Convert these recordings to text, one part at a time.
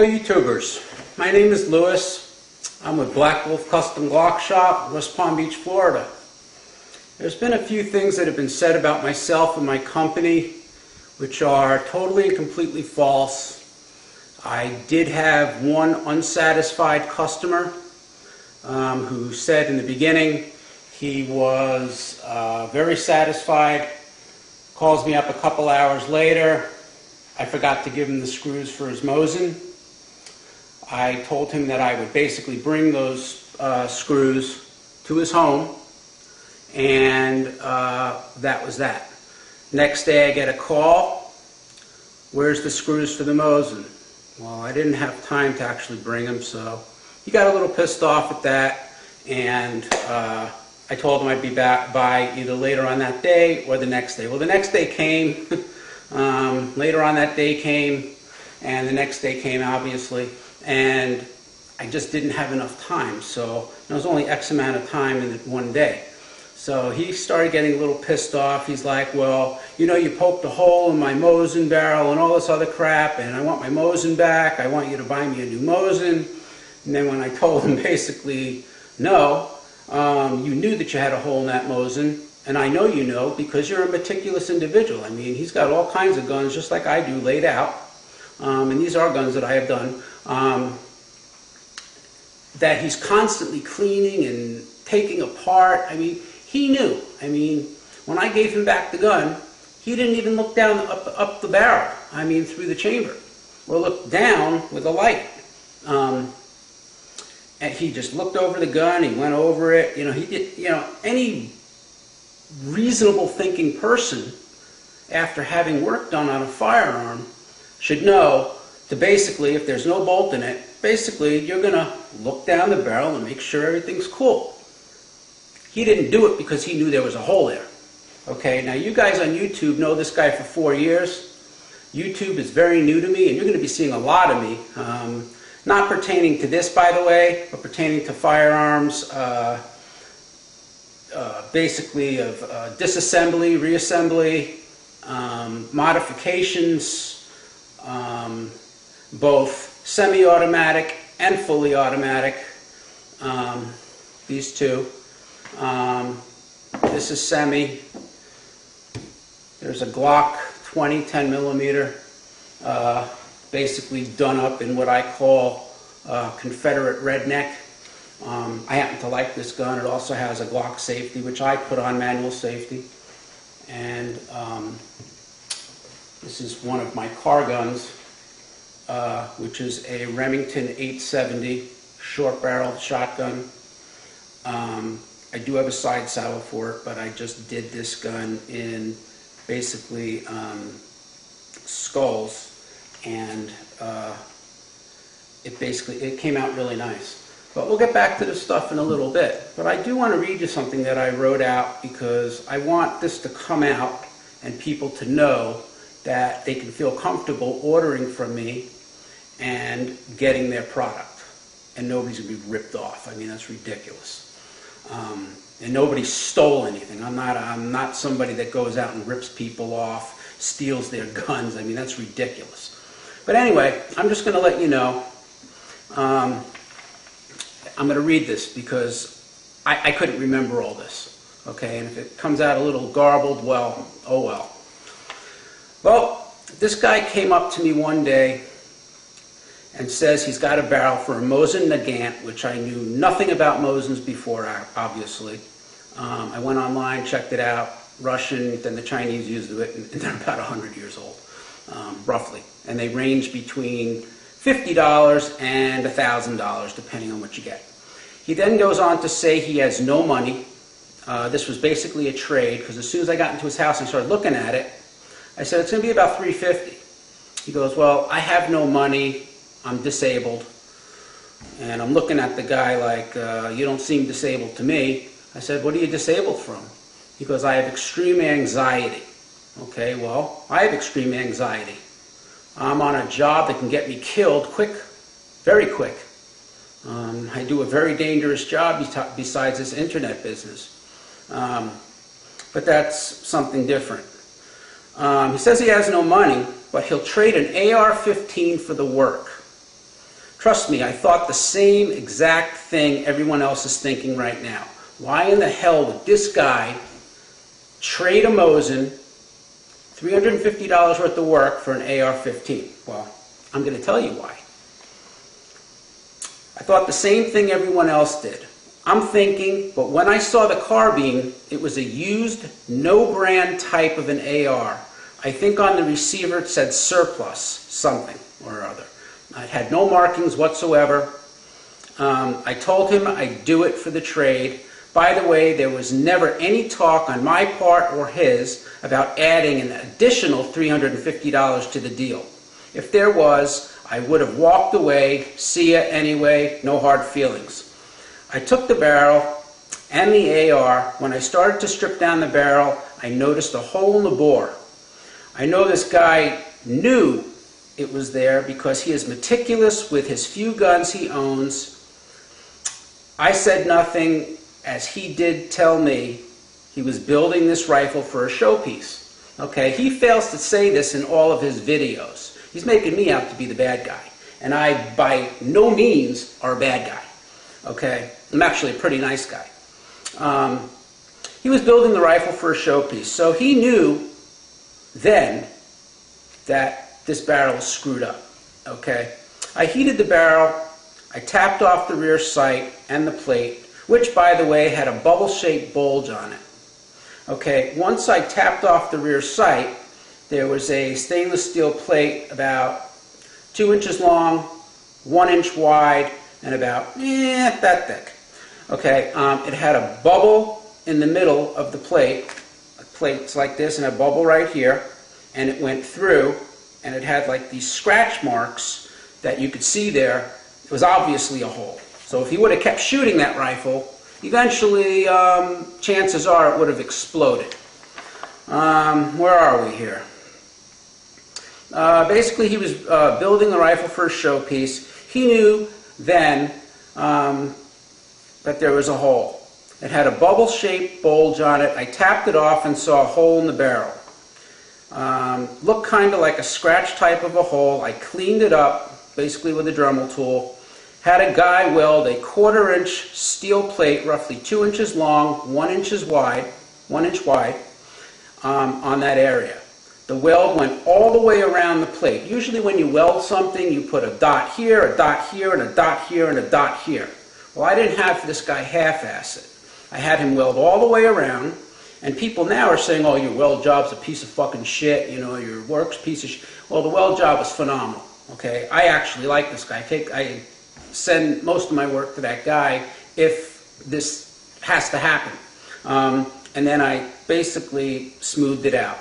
Hello YouTubers, my name is Lewis. I'm with Blackdevil Custom Glock Shop, West Palm Beach, Florida. There's been a few things that have been said about myself and my company which are totally and completely false. I did have one unsatisfied customer who said in the beginning he was very satisfied, calls me up a couple hours later. I forgot to give him the screws for his mosin. I told him that I would basically bring those screws to his home, and that was that. Next day I get a call, where's the screws for the mosin? Well, I didn't have time to actually bring them, so he got a little pissed off at that, and I told him I'd be back by either later on that day or the next day. Well, the next day came, later on that day came, and the next day came, obviously. And I just didn't have enough time, so there was only X amount of time in one day. So he started getting a little pissed off. He's like, well, you know, you poked a hole in my mosin barrel and all this other crap, and I want my mosin back. I want you to buy me a new mosin. And then when I told him basically, no, you knew that you had a hole in that mosin, and I know you know because you're a meticulous individual. I mean, he's got all kinds of guns just like I do laid out. And these are guns that I have done, that he's constantly cleaning and taking apart. I mean, he knew. I mean, when I gave him back the gun, he didn't even look down up the barrel, I mean, through the chamber, or look down with a light. And he just looked over the gun, he went over it. You know, he did, you know, any reasonable thinking person, after having work done on a firearm, should know to basically, if there's no bolt in it, basically you're going to look down the barrel and make sure everything's cool. He didn't do it because he knew there was a hole there. Okay, now you guys on YouTube know this guy for 4 years. YouTube is very new to me, and you're going to be seeing a lot of me. Not pertaining to this, by the way, but pertaining to firearms, basically of disassembly, reassembly, modifications, both semi-automatic and fully automatic. These two. This is semi. There's a Glock 20 10 millimeter, basically done up in what I call Confederate redneck. I happen to like this gun. It also has a Glock safety, which I put on manual safety. And this is one of my car guns, which is a Remington 870 short-barreled shotgun. I do have a side saddle for it, but I just did this gun in basically skulls, and it came out really nice. But we'll get back to this stuff in a little bit. But I do want to read you something that I wrote out, because I want this to come out and people to know that they can feel comfortable ordering from me and getting their product, and nobody's going to be ripped off. I mean, that's ridiculous. And nobody stole anything. I'm not somebody that goes out and rips people off, steals their guns. I mean, that's ridiculous. But anyway, I'm just going to let you know. I'm going to read this because I couldn't remember all this. Okay, and if it comes out a little garbled, well, oh well. Well, this guy came up to me one day and says he's got a barrel for a mosin nagant, which I knew nothing about mosins before, obviously. I went online, checked it out, Russian, then the Chinese used it, and they're about 100 years old, roughly. And they range between $50 and $1,000, depending on what you get. He then goes on to say he has no money. This was basically a trade, because as soon as I got into his house and started looking at it, I said, it's going to be about $350. He goes, well, I have no money. I'm disabled. And I'm looking at the guy like, you don't seem disabled to me. I said, what are you disabled from? He goes, I have extreme anxiety. Okay, well, I have extreme anxiety. I'm on a job that can get me killed quick, very quick. I do a very dangerous job besides this internet business. But that's something different. He says he has no money, but he'll trade an AR-15 for the work. Trust me, I thought the same exact thing everyone else is thinking right now. Why in the hell would this guy trade a mosin, $350 worth of work for an AR-15? Well, I'm going to tell you why. I thought the same thing everyone else did. I'm thinking, but when I saw the carbine, it was a used, no-brand type of an AR. I think on the receiver it said surplus something or other. It had no markings whatsoever. I told him I'd do it for the trade. By the way, there was never any talk on my part or his about adding an additional $350 to the deal. If there was, I would have walked away, see ya anyway, no hard feelings. I took the barrel and the AR. When I started to strip down the barrel, I noticed a hole in the bore. I know this guy knew it was there because he is meticulous with his few guns he owns. I said nothing, as he did tell me he was building this rifle for a showpiece. Okay, he fails to say this in all of his videos. He's making me out to be the bad guy, and I by no means are a bad guy. Okay, I'm actually a pretty nice guy. He was building the rifle for a showpiece, so he knew then that this barrel was screwed up. Okay, I heated the barrel, I tapped off the rear sight and the plate, which by the way had a bubble-shaped bulge on it. Okay, once I tapped off the rear sight, there was a stainless steel plate about 2 inches long, 1 inch wide, and about that thick. Okay, it had a bubble in the middle of the plate. A plate's like this and a bubble right here, and it went through, and it had like these scratch marks that you could see there. It was obviously a hole. So if he would have kept shooting that rifle, eventually, chances are it would have exploded. Where are we here? Basically, he was building the rifle for a showpiece. He knew then that there was a hole. It had a bubble-shaped bulge on it. I tapped it off and saw a hole in the barrel. Looked kind of like a scratch type of a hole. I cleaned it up, basically with a Dremel tool. Had a guy weld a 1/4 inch steel plate, roughly 2 inches long, 1 inch wide, on that area. The weld went all the way around the plate. Usually when you weld something, you put a dot here, a dot here, and a dot here, and a dot here. Well, I didn't have this guy half-ass it. I had him weld all the way around, and people now are saying, oh, your weld job's a piece of fucking shit, you know, your work's a piece of shit. Well, the weld job was phenomenal, okay? I actually like this guy. I send most of my work to that guy if this has to happen. And then I basically smoothed it out.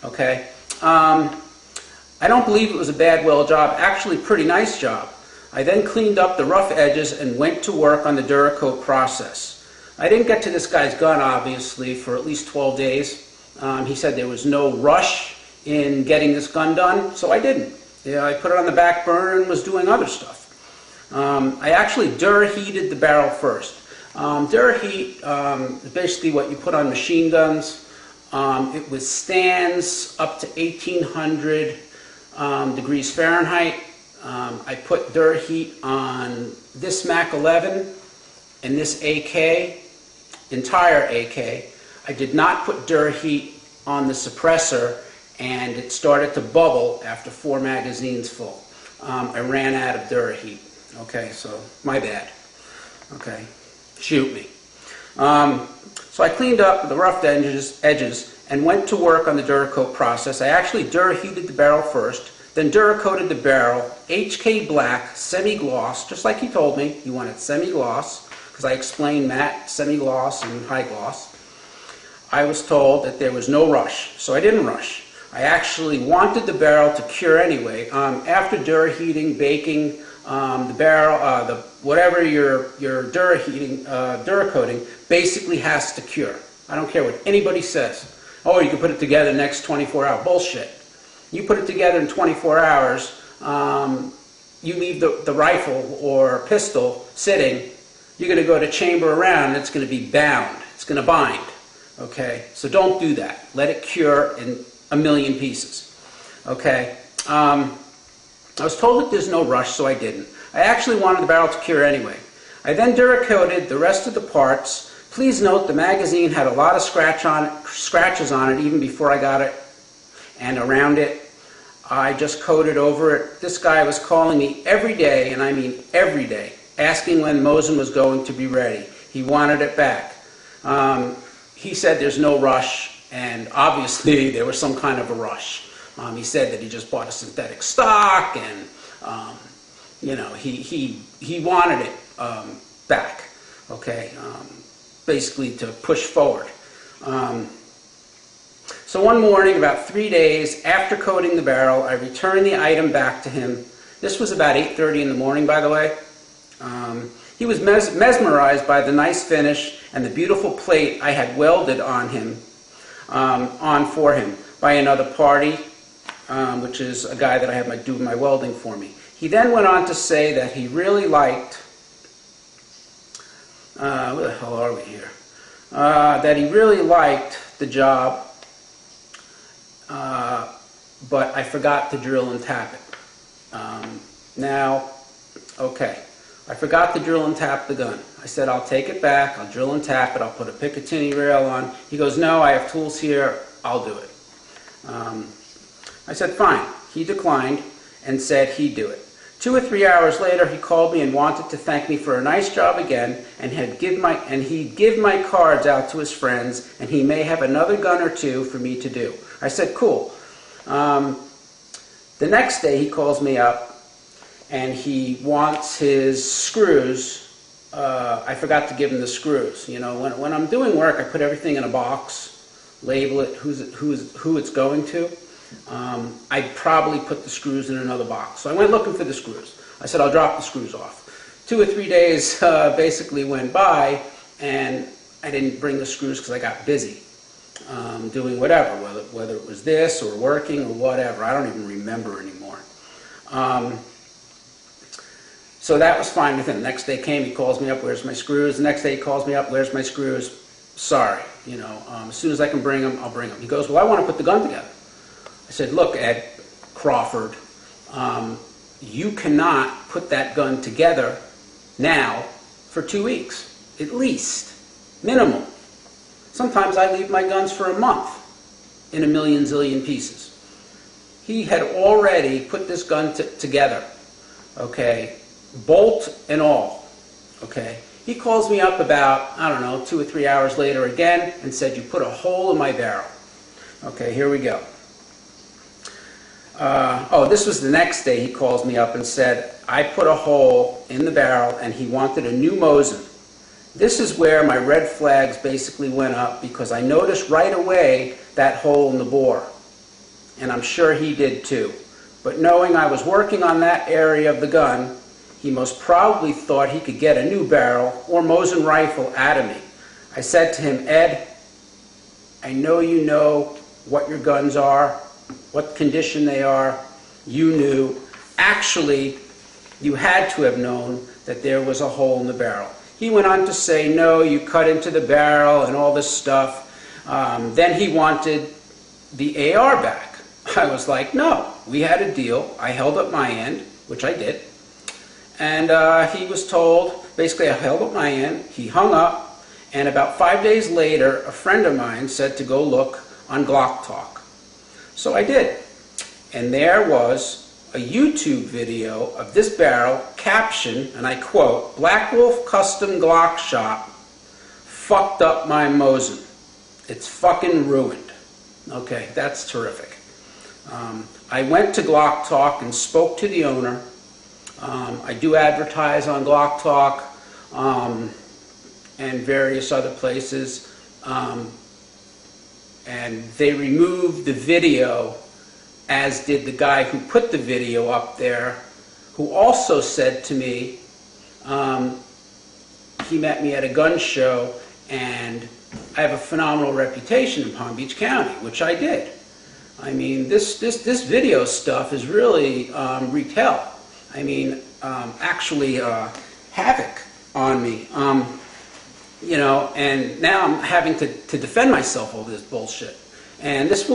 Okay, I don't believe it was a bad weld job, actually pretty nice job. I then cleaned up the rough edges and went to work on the Duracoat process. I didn't get to this guy's gun, obviously, for at least 12 days. He said there was no rush in getting this gun done, so I didn't. Yeah, I put it on the back burner and was doing other stuff. I actually Dura-heated the barrel first. Dura-heat is basically what you put on machine guns. It withstands up to 1800 degrees Fahrenheit. I put Dura-heat on this Mac 11 and this AK, entire AK. I did not put Dura-heat on the suppressor, and it started to bubble after 4 magazines full. I ran out of Dura-heat. Okay, so my bad. Okay, shoot me. So I cleaned up the rough edges and went to work on the Duracoat process. I actually Dura-heated the barrel first, then Duracoated the barrel, HK black, semi-gloss, just like he told me. He wanted semi-gloss, because I explained matte, semi-gloss, and high gloss. I was told that there was no rush, so I didn't rush. I actually wanted the barrel to cure anyway. After Dura-heating, baking, the barrel, whatever you're Duracoating, basically has to cure. I don't care what anybody says. Oh, you can put it together next 24 hours. Bullshit. You put it together in 24 hours, you leave the rifle or pistol sitting, you're going to go to chamber around and it's going to be bound. It's going to bind. Okay? So don't do that. Let it cure in a million pieces. Okay? I was told that there's no rush, so I didn't. I actually wanted the barrel to cure anyway. I then Duracoated the rest of the parts. Please note the magazine had a lot of scratches on it even before I got it, and around it I just coated over it. This guy was calling me every day, and I mean every day, asking when mosin was going to be ready. He wanted it back. He said there's no rush, and obviously there was some kind of a rush. He said that he just bought a synthetic stock, and you know, he wanted it back, okay, basically to push forward. So one morning, about 3 days after coating the barrel, I returned the item back to him. This was about 8:30 in the morning, by the way. He was mesmerized by the nice finish and the beautiful plate I had welded on him, for him by another party, which is a guy that I had do my welding for me. He then went on to say that he really liked, where the hell are we here? That he really liked the job, but I forgot to drill and tap it. Now, okay, I forgot to drill and tap the gun. I said, I'll take it back, I'll drill and tap it, I'll put a Picatinny rail on. He goes, no, I have tools here, I'll do it. I said, fine. He declined and said he'd do it. 2 or 3 hours later, he called me and wanted to thank me for a nice job again, and he'd give my cards out to his friends, and he may have another gun or two for me to do. I said, cool. The next day, he calls me up, and he wants his screws. I forgot to give him the screws. You know, when I'm doing work, I put everything in a box, label it, who it's going to. I'd probably put the screws in another box. So I went looking for the screws. I said, I'll drop the screws off. 2 or 3 days basically went by, and I didn't bring the screws because I got busy doing whatever, whether it was this or working or whatever. I don't even remember anymore. So that was fine with him. Next day came, he calls me up, where's my screws? The next day he calls me up, where's my screws? Sorry, you know, as soon as I can bring them, I'll bring them. He goes, well, I want to put the gun together. I said, look, Ed Crawford, you cannot put that gun together now for 2 weeks, at least, minimum. Sometimes I leave my guns for a month in a million zillion pieces. He had already put this gun together, okay, bolt and all, okay. He calls me up about, I don't know, 2 or 3 hours later again and said, you put a hole in my barrel. Okay, here we go. Oh, this was the next day. He calls me up and said, I put a hole in the barrel, and he wanted a new mosin. This is where my red flags basically went up, because I noticed right away that hole in the bore. And I'm sure he did too. But knowing I was working on that area of the gun, he most probably thought he could get a new barrel or mosin rifle out of me. I said to him, Ed, I know you know what your guns are, what condition they are. You knew. Actually, you had to have known that there was a hole in the barrel. He went on to say, no, you cut into the barrel and all this stuff. Then he wanted the AR back. I was like, no, we had a deal. I held up my end, which I did. And he was told, basically I held up my end, he hung up, and about 5 days later, a friend of mine said to go look on Glock Talk. So I did, and there was a YouTube video of this barrel captioned, and I quote, Black Wolf Custom Glock Shop fucked up my mosin. It's fucking ruined. Okay, that's terrific. I went to Glock Talk and spoke to the owner. I do advertise on Glock Talk and various other places. And they removed the video, as did the guy who put the video up there, who also said to me, he met me at a gun show, and I have a phenomenal reputation in Palm Beach County, which I did. I mean, this video stuff is really wreaked hell. I mean, actually havoc on me. You know, and now I'm having to defend myself over this bullshit. And this will be